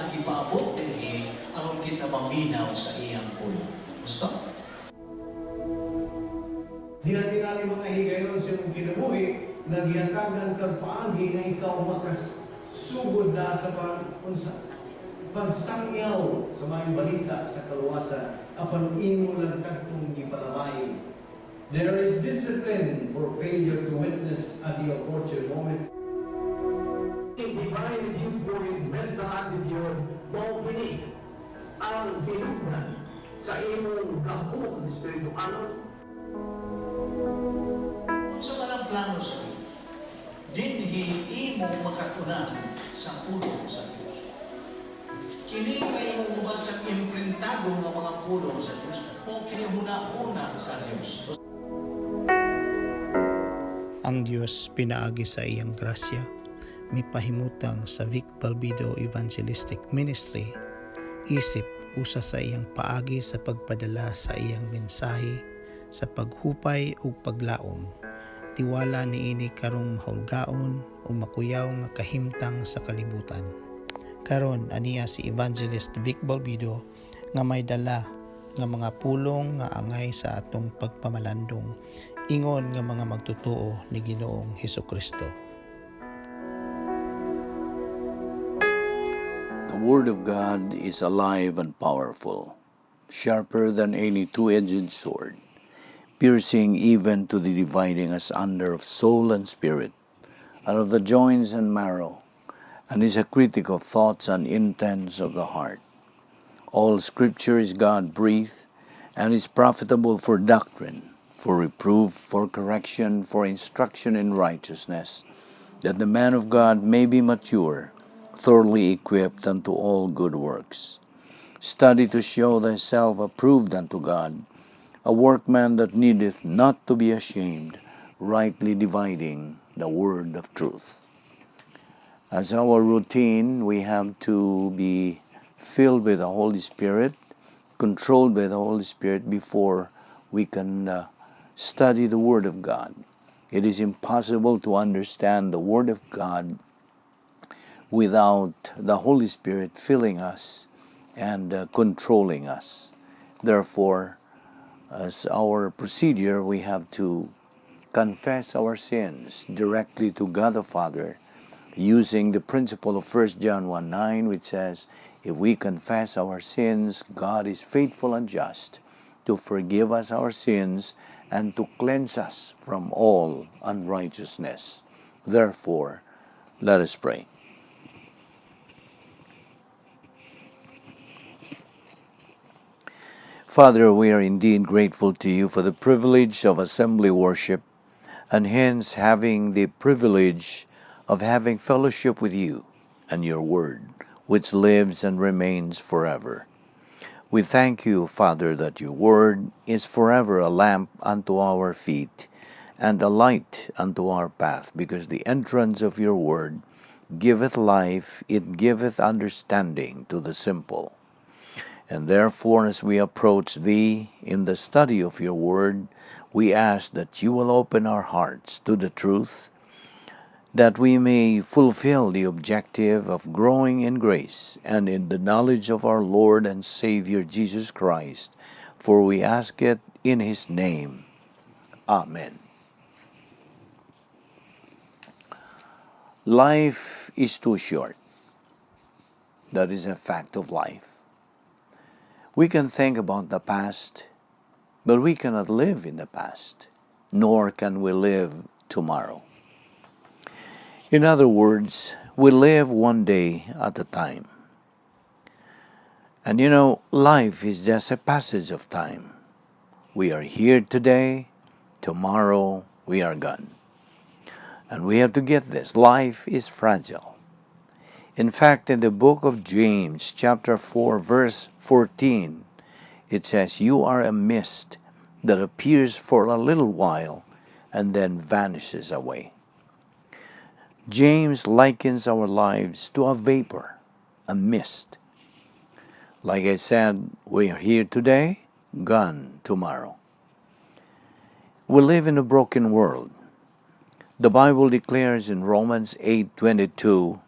siya gipaabot din aron kita maminaw sa iyang pulo. Gusto? Di natin nga mga higayon sa mong kinabuhi, nagyakagan kang paagi nga ikaw makasugod na sa pagsangyaw sa mga balita sa kaluwasan, apan imo lang kadtong gipalaway. There is discipline for failure to witness at the opportune moment. Divine viewpoint, mental attitude, mo kini ang pinugnan sa imong gahong espiritualon. Kung sa walang plano sa Diyos, dinhi imo makatunan sa pulo sa Diyos. Kini kayo mo sa imprintado ng mga pulo sa Diyos o kini huna-una sa Diyos. Ang Diyos pinaagi sa iyang grasya, mipahimutang sa Vic Balbido Evangelistic Ministry, isip usa sa iyang paagi sa pagpadala sa iyang mensahe, sa paghupay ug paglaom. Tiwala niini karong mahulgaon o makuyaw nga kahimtang sa kalibutan. Karon aniya si Evangelist Vic Balbido nga may dala nga mga pulong nga angay sa atong pagpamalandong, ingon nga mga magtutuo ni Ginoong Hesukristo. The Word of God is alive and powerful, sharper than any two-edged sword, piercing even to the dividing asunder of soul and spirit, and of the joints and marrow, and is a critic of thoughts and intents of the heart. All Scripture is God-breathed, and is profitable for doctrine, for reproof, for correction, for instruction in righteousness, that the man of God may be mature, thoroughly equipped unto all good works. Study to show thyself approved unto God, a workman that needeth not to be ashamed, rightly dividing the word of truth. As our routine, we have to be filled with the Holy Spirit, controlled by the Holy Spirit before we can study the Word of God. It is impossible to understand the Word of God without the Holy Spirit filling us and controlling us. Therefore, as our procedure, we have to confess our sins directly to God the Father using the principle of 1 John 1:9, which says, if we confess our sins, God is faithful and just to forgive us our sins and to cleanse us from all unrighteousness. Therefore, let us pray. Father, we are indeed grateful to you for the privilege of assembly worship, and hence having the privilege of having fellowship with you and your word, which lives and remains forever. We thank you, Father, that your word is forever a lamp unto our feet and a light unto our path, because the entrance of your word giveth life, it giveth understanding to the simple. And therefore, as we approach thee in the study of your word, we ask that you will open our hearts to the truth, that we may fulfill the objective of growing in grace and in the knowledge of our Lord and Savior Jesus Christ, for we ask it in his name. Amen. Life is too short. That is a fact of life. We can think about the past, but we cannot live in the past, nor can we live tomorrow. In other words, we live one day at a time. And life is just a passage of time. We are here today, tomorrow we are gone. And we have to get this. Life is fragile. In fact, in the book of James, chapter 4, verse 14, it says, you are a mist that appears for a little while and then vanishes away. James likens our lives to a vapor, a mist. Like I said, we are here today, gone tomorrow. We live in a broken world. The Bible declares in Romans 8:22,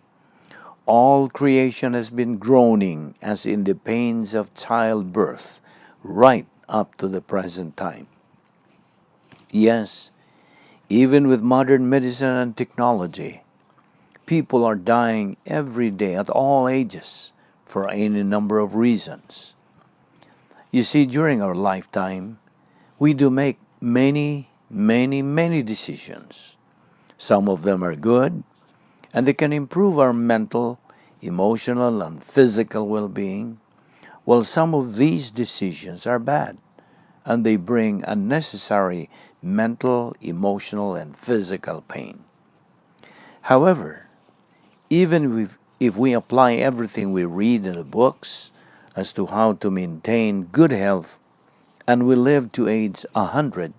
All creation has been groaning as in the pains of childbirth right up to the present time. Yes, even with modern medicine and technology, people are dying every day at all ages for any number of reasons. You see, during our lifetime, we do make many decisions. Some of them are good, and they can improve our mental, emotional, and physical well-being, while some of these decisions are bad, and they bring unnecessary mental, emotional, and physical pain. However, even if we apply everything we read in the books as to how to maintain good health and we live to age 100,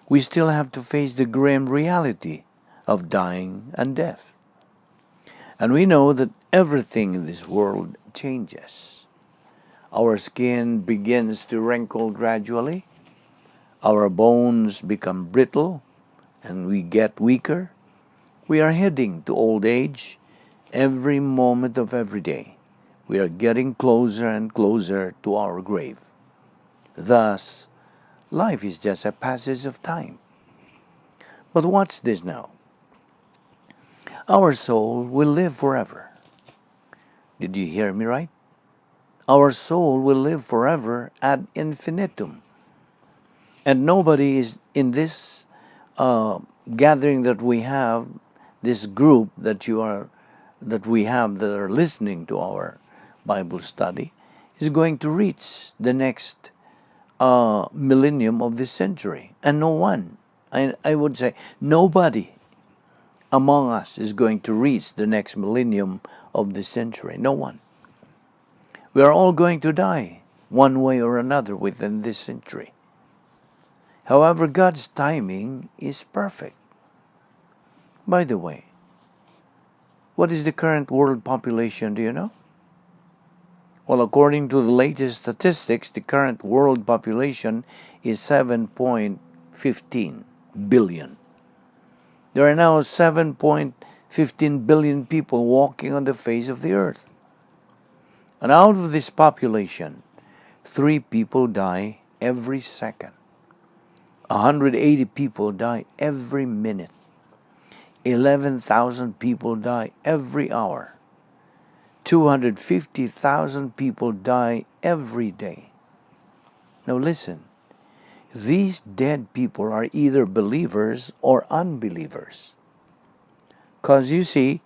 we still have to face the grim reality of dying and death. And we know that everything in this world changes. Our skin begins to wrinkle gradually, our bones become brittle, and we get weaker. We are heading to old age every moment of every day. We are getting closer and closer to our grave. Thus, life is just a passage of time. But watch this now. Our soul will live forever. Did you hear me right? Our soul will live forever ad infinitum. And nobody is in this gathering that we have, this group that we have that are listening to our Bible study, is going to reach the next millennium of this century. And no one, I would say, nobody among us is going to reach the next millennium of this century. No one. We are all going to die one way or another within this century. However, God's timing is perfect. By the way, what is the current world population, do you know? Well, according to the latest statistics, the current world population is 7.15 billion. There are now 7.15 billion people walking on the face of the earth. And out of this population, 3 people die every second. 180 people die every minute. 11,000 people die every hour. 250,000 people die every day. Now listen, these dead people are either believers or unbelievers. Because you see,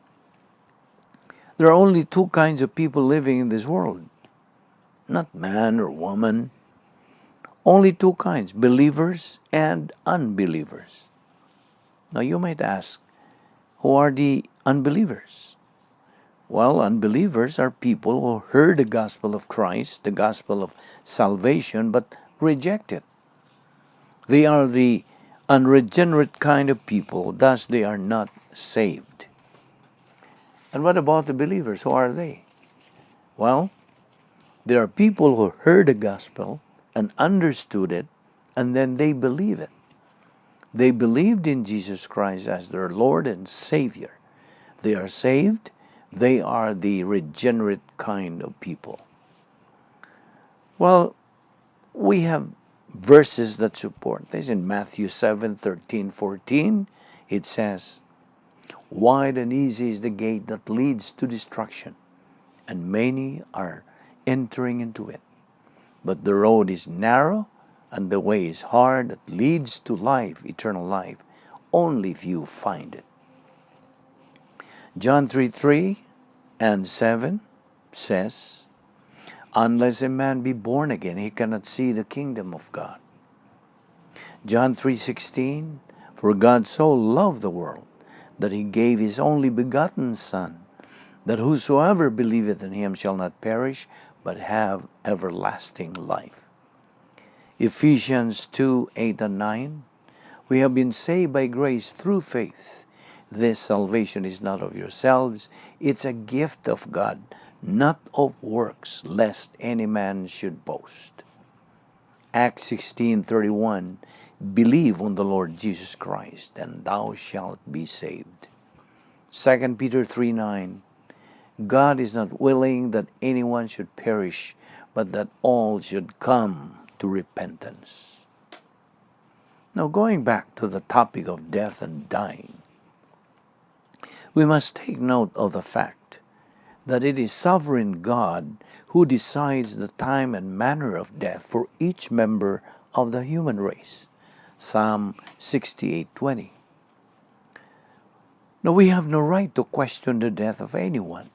there are only 2 kinds of people living in this world. Not man or woman. Only 2 kinds, believers and unbelievers. Now you might ask, who are the unbelievers? Well, unbelievers are people who heard the gospel of Christ, the gospel of salvation, but reject it. They are the unregenerate kind of people, thus they are not saved. And what about the believers? Who are they? Well, there are people who heard the gospel and understood it, and then they believe it. They believed in Jesus Christ as their Lord and Savior. They are saved. They are the regenerate kind of people. Well, we have verses that support this. In Matthew 7:13-14, it says, "Wide and easy is the gate that leads to destruction, and many are entering into it. But the road is narrow, and the way is hard that leads to life, eternal life. Only few find it." John 3:3 and 7 says, "Unless a man be born again, he cannot see the kingdom of God." John 3:16, "For God so loved the world, that he gave his only begotten Son, that whosoever believeth in him shall not perish, but have everlasting life." Ephesians 2:8 and 9, "We have been saved by grace through faith. This salvation is not of yourselves, it's a gift of God, not of works, lest any man should boast." Acts 16:31, "Believe on the Lord Jesus Christ, and thou shalt be saved." 2 Peter 3:9, God is not willing that anyone should perish, but that all should come to repentance. Now, going back to the topic of death and dying, we must take note of the fact that it is sovereign God who decides the time and manner of death for each member of the human race. Psalm 68:20. Now, we have no right to question the death of anyone,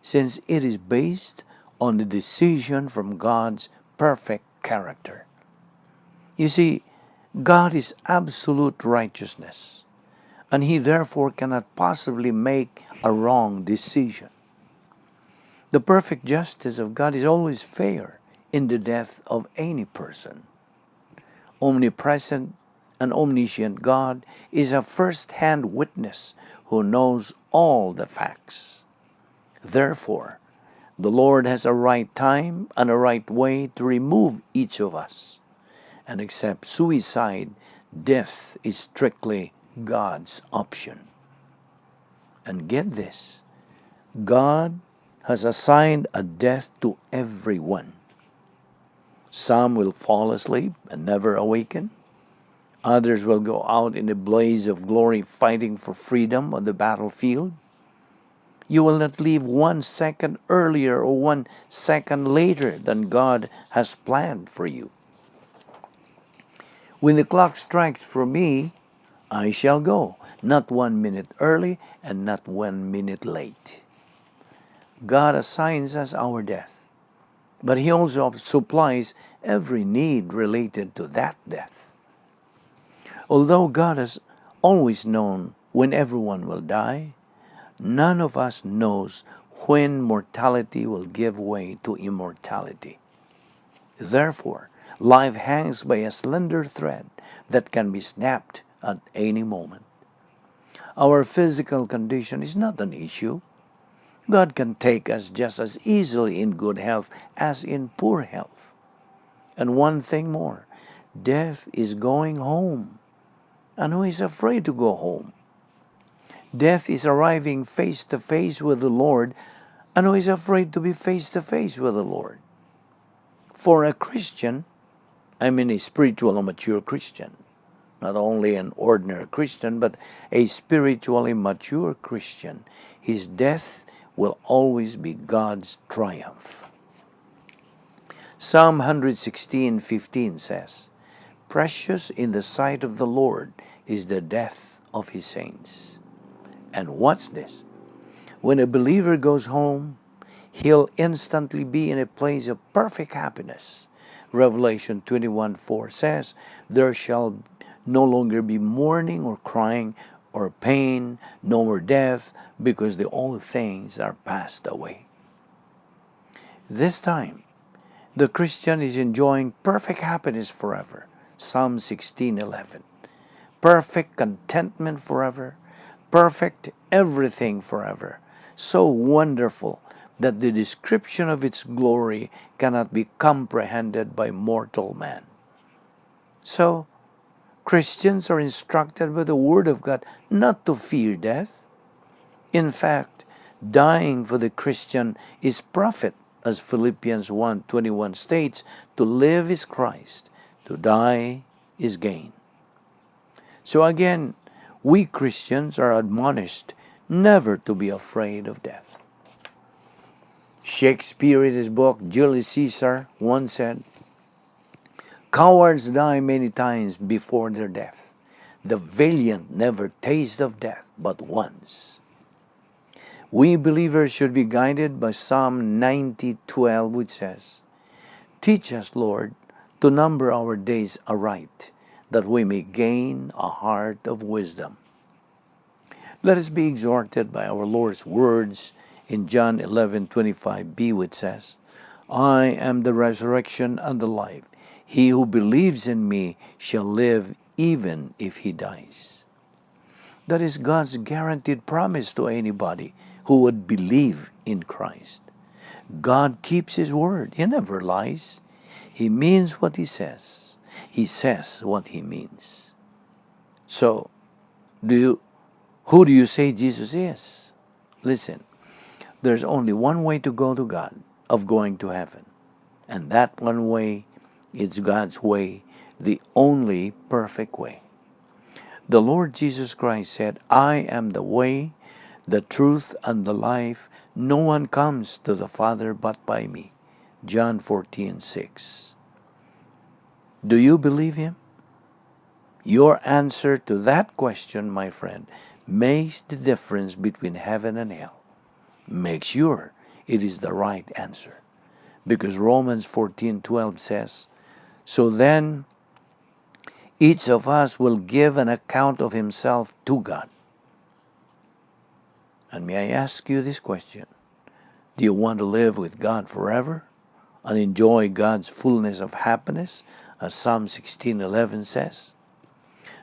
since it is based on the decision from God's perfect character. You see, God is absolute righteousness, and He therefore cannot possibly make a wrong decision. The perfect justice of God is always fair in the death of any person. Omnipresent and omniscient God is a first-hand witness who knows all the facts. Therefore, the Lord has a right time and a right way to remove each of us. And except suicide, death is strictly God's option. And get this, God has assigned a death to everyone. Some will fall asleep and never awaken. Others will go out in a blaze of glory fighting for freedom on the battlefield. You will not leave 1 second earlier or 1 second later than God has planned for you. When the clock strikes for me, I shall go, not 1 minute early and not 1 minute late. God assigns us our death, but He also supplies every need related to that death. Although God has always known when everyone will die, none of us knows when mortality will give way to immortality. Therefore, life hangs by a slender thread that can be snapped at any moment. Our physical condition is not an issue. God can take us just as easily in good health as in poor health. And one thing more, death is going home. And who is afraid to go home? Death is arriving face to face with the Lord, and who is afraid to be face to face with the Lord? For a Christian, I mean a spiritual and mature Christian, not only an ordinary Christian, but a spiritually mature Christian, his death will always be God's triumph. Psalm 116:15 says, "Precious in the sight of the Lord is the death of His saints." And what's this? When a believer goes home, he'll instantly be in a place of perfect happiness. Revelation 21:4 says, "There shall no longer be mourning or crying or pain, no more death, because the old things are passed away." This time, the Christian is enjoying perfect happiness forever. Psalm 16:11. Perfect contentment forever. Perfect everything forever. So wonderful that the description of its glory cannot be comprehended by mortal man. So, Christians are instructed by the Word of God not to fear death. In fact, dying for the Christian is profit, as Philippians 1:21 states, "To live is Christ, to die is gain." So again, we Christians are admonished never to be afraid of death. Shakespeare, in his book Julius Caesar, once said, "Cowards die many times before their death. The valiant never taste of death but once." We believers should be guided by Psalm 90:12, which says, "Teach us, Lord, to number our days aright, that we may gain a heart of wisdom." Let us be exhorted by our Lord's words in John 11:25b, which says, "I am the resurrection and the life. He who believes in me shall live even if he dies." That is God's guaranteed promise to anybody who would believe in Christ. God keeps His word. He never lies. He means what He says. He says what He means. So, who do you say Jesus is? Listen, There's only one way to go to God, of going to heaven. And that one way is God's way, the only perfect way. The Lord Jesus Christ said, I am the way, the truth, and the life. No one comes to the Father but by me. John 14:6. Do you believe Him? Your answer to that question, my friend, makes the difference between heaven and hell. Make sure it is the right answer. Because Romans 14:12 says, so then each of us will give an account of himself to God. And may I ask you this question? Do you want to live with God forever and enjoy God's fullness of happiness, as Psalm 16:11 says?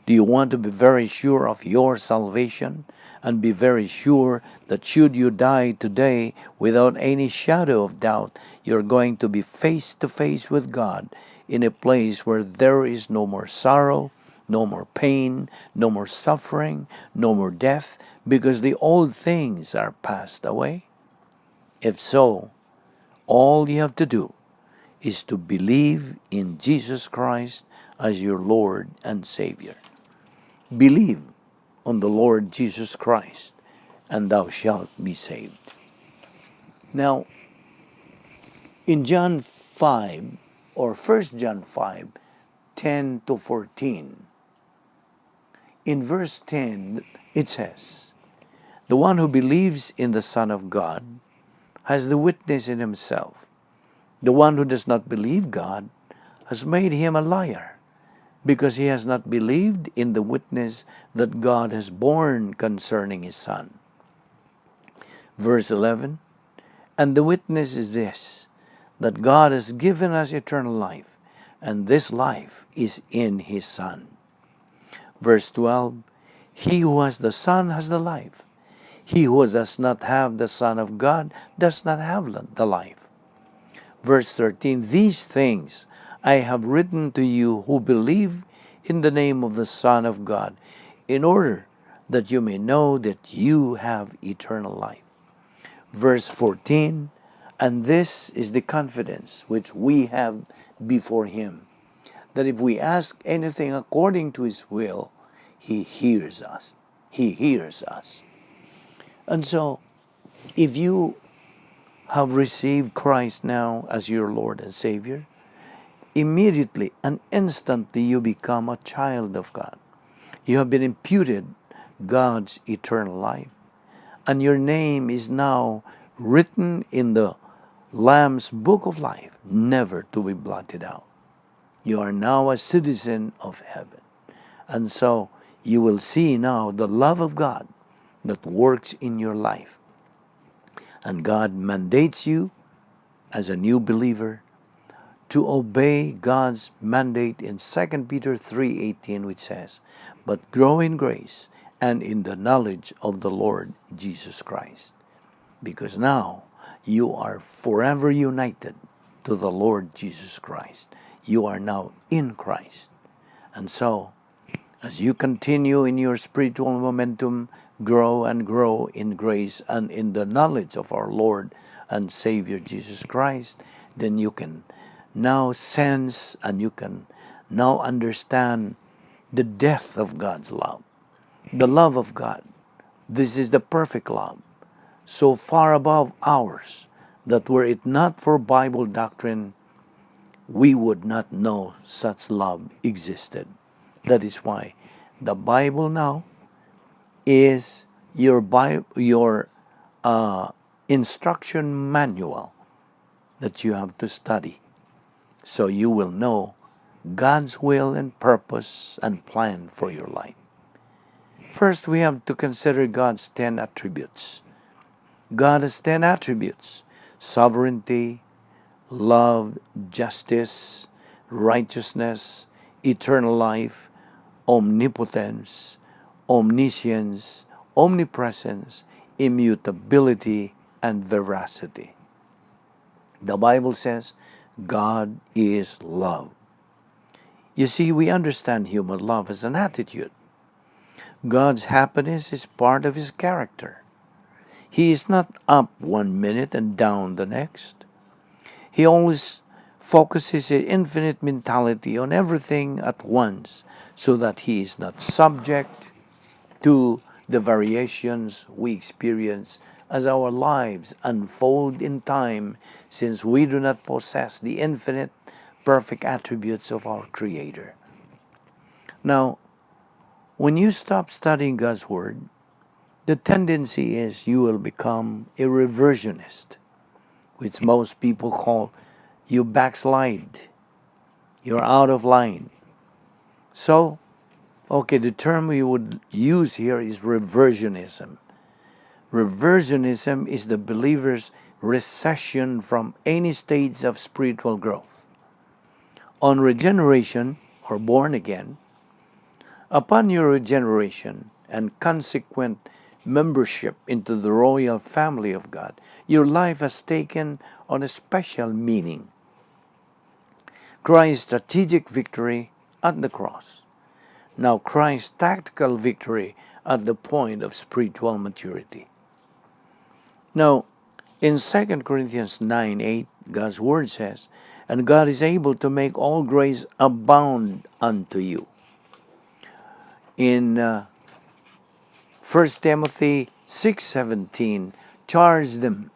Do you want to be very sure of your salvation and be very sure that should you die today without any shadow of doubt, you're going to be face to face with God in a place where there is no more sorrow, no more pain, no more suffering, no more death, because the old things are passed away? If so, all you have to do is to believe in Jesus Christ as your Lord and Savior. Believe on the Lord Jesus Christ, and thou shalt be saved. Now, in John 5, or 1 John 5, 10 to 14, in verse 10, it says, the one who believes in the Son of God has the witness in himself. The one who does not believe God has made him a liar, because he has not believed in the witness that God has borne concerning his Son. Verse 11, and the witness is this, that God has given us eternal life, and this life is in his Son. Verse 12, he who has the Son has the life. He who does not have the Son of God does not have the life. Verse 13, these things I have written to you who believe in the name of the Son of God, in order that you may know that you have eternal life. Verse 14, and this is the confidence which we have before Him, that if we ask anything according to His will, He hears us. He hears us. And so, if you have received Christ now as your Lord and Savior, immediately and instantly you become a child of God. You have been imputed God's eternal life, and your name is now written in the Lamb's book of life, never to be blotted out. You are now a citizen of heaven. And so you will see now the love of God that works in your life. And God mandates you as a new believer to obey God's mandate in 2 Peter 3:18, which says, but grow in grace and in the knowledge of the Lord Jesus Christ. Because now you are forever united to the Lord Jesus Christ. You are now in Christ. And so, as you continue in your spiritual momentum, grow and grow in grace and in the knowledge of our Lord and Savior Jesus Christ, then you can now sense and you can now understand the depth of God's love, the love of God. This is the perfect love, so far above ours, that were it not for Bible doctrine, we would not know such love existed. That is why the Bible now is your instruction manual that you have to study, so you will know God's will and purpose and plan for your life. First, we have to consider God's 10 attributes. God has 10 attributes: sovereignty, love, justice, righteousness, eternal life, omnipotence, omniscience, omnipresence, immutability, and veracity. The Bible says God is love. You see, we understand human love as an attitude. God's happiness is part of His character. He is not up one minute and down the next. He always focuses his infinite mentality on everything at once so that he is not subject to the variations we experience as our lives unfold in time, since we do not possess the infinite, perfect attributes of our Creator. Now, when you stop studying God's Word, the tendency is you will become a reversionist, which most people call you backslide. You're out of line. So, okay, the term we would use here is reversionism. Reversionism is the believer's recession from any stage of spiritual growth. On regeneration, or born again, upon your regeneration and consequent membership into the royal family of God, your life has taken on a special meaning. Christ's strategic victory at the cross. Now Christ's tactical victory at the point of spiritual maturity. Now, in 2 Corinthians 9:8, God's Word says, "And God is able to make all grace abound unto you." In 1 Timothy 6:17, charge them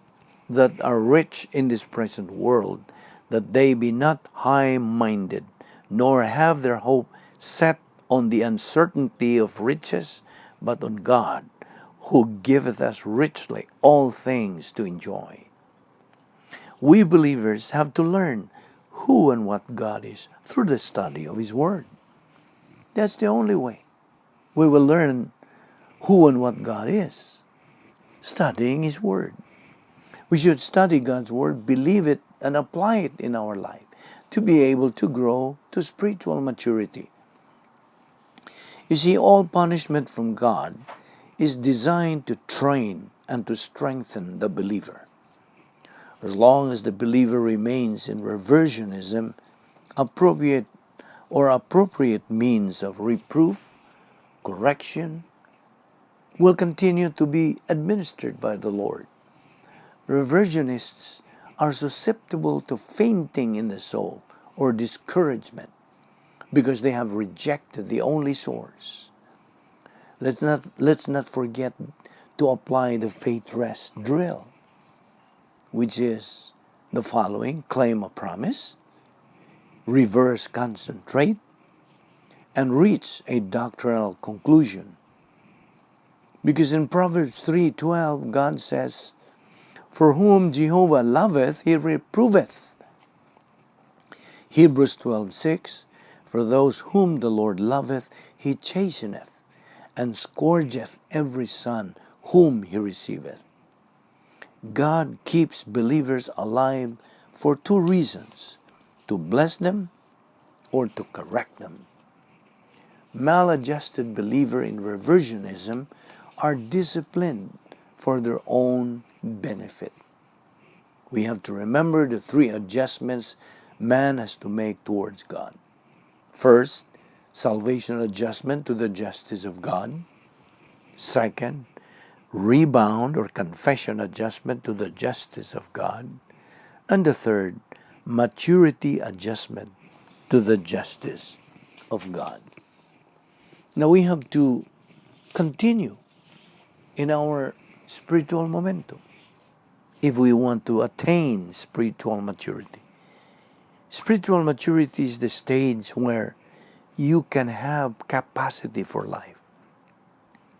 that are rich in this present world, that they be not high-minded, nor have their hope set on the uncertainty of riches, but on God, who giveth us richly all things to enjoy. We believers have to learn who and what God is through the study of His Word. That's the only way we will learn who and what God is, studying His Word. We should study God's Word, believe it, and apply it in our life to be able to grow to spiritual maturity. You see, all punishment from God is designed to train and to strengthen the believer. As long as the believer remains in reversionism, appropriate means of reproof, correction, will continue to be administered by the Lord. Reversionists are susceptible to fainting in the soul or discouragement because they have rejected the only source. Let's not forget to apply the faith rest drill, which is the following: claim a promise, reverse concentrate, and reach a doctrinal conclusion. Because in Proverbs 3:12, God says, "For whom Jehovah loveth, He reproveth." Hebrews 12:6, "For those whom the Lord loveth, He chasteneth, and scourgeth every son whom He receiveth." God keeps believers alive for two reasons: to bless them or to correct them. Maladjusted believers in reversionism are disciplined for their own benefit. We have to remember the three adjustments man has to make towards God. First, salvation adjustment to the justice of God. Second, rebound or confession adjustment to the justice of God. And the third, maturity adjustment to the justice of God. Now we have to continue in our spiritual momentum if we want to attain spiritual maturity. Spiritual maturity is the stage where you can have capacity for life,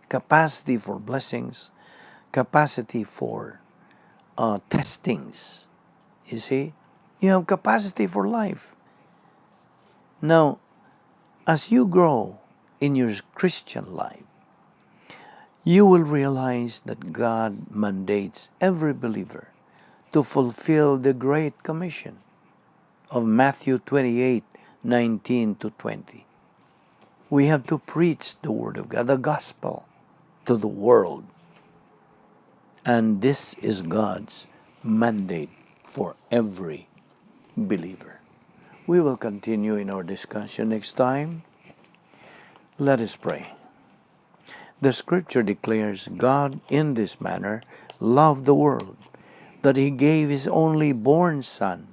capacity for blessings, capacity for testings. You see, you have capacity for life. Now, as you grow in your Christian life, you will realize that God mandates every believer to fulfill the Great Commission of Matthew 28:19-20. We have to preach the Word of God, the gospel, to the world. And this is God's mandate for every believer. We will continue in our discussion next time. Let us pray. The Scripture declares, God in this manner loved the world, that he gave his only born Son,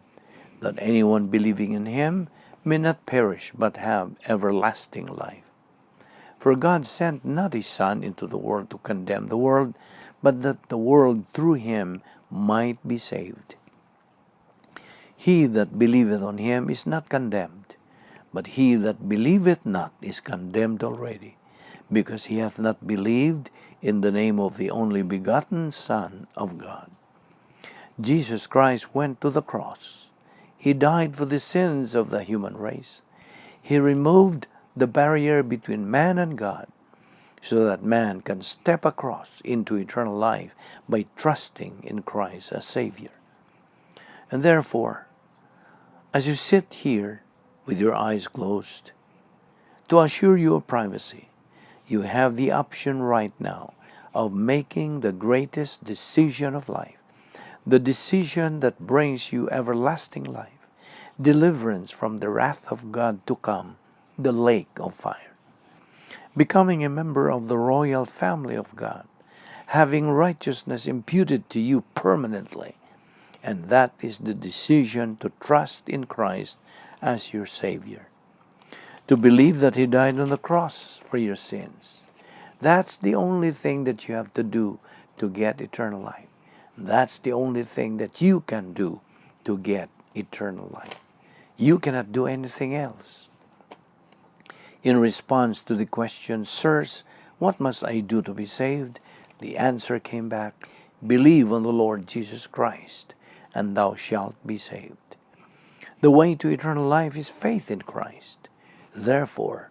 that anyone believing in him may not perish but have everlasting life. For God sent not his Son into the world to condemn the world, but that the world through him might be saved. He that believeth on him is not condemned, but he that believeth not is condemned already, because he hath not believed in the name of the only begotten Son of God. Jesus Christ went to the cross. He died for the sins of the human race. He removed the barrier between man and God, so that man can step across into eternal life by trusting in Christ as Savior. And therefore, as you sit here with your eyes closed, to assure you of privacy, you have the option right now of making the greatest decision of life, the decision that brings you everlasting life, deliverance from the wrath of God to come, the lake of fire. Becoming a member of the royal family of God, having righteousness imputed to you permanently, and that is the decision to trust in Christ as your Savior. To believe that He died on the cross for your sins. That's the only thing that you have to do to get eternal life. That's the only thing that you can do to get eternal life. You cannot do anything else. In response to the question, "Sirs, what must I do to be saved?" the answer came back, "Believe on the Lord Jesus Christ, and thou shalt be saved." The way to eternal life is faith in Christ. Therefore,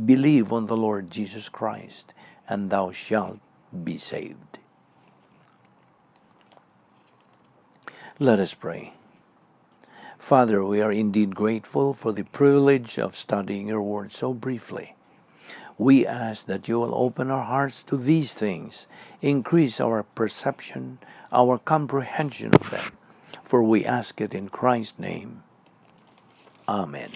believe on the Lord Jesus Christ, and thou shalt be saved. Let us pray. Father, we are indeed grateful for the privilege of studying your word so briefly. We ask that you will open our hearts to these things, increase our perception, our comprehension of them, for we ask it in Christ's name. Amen.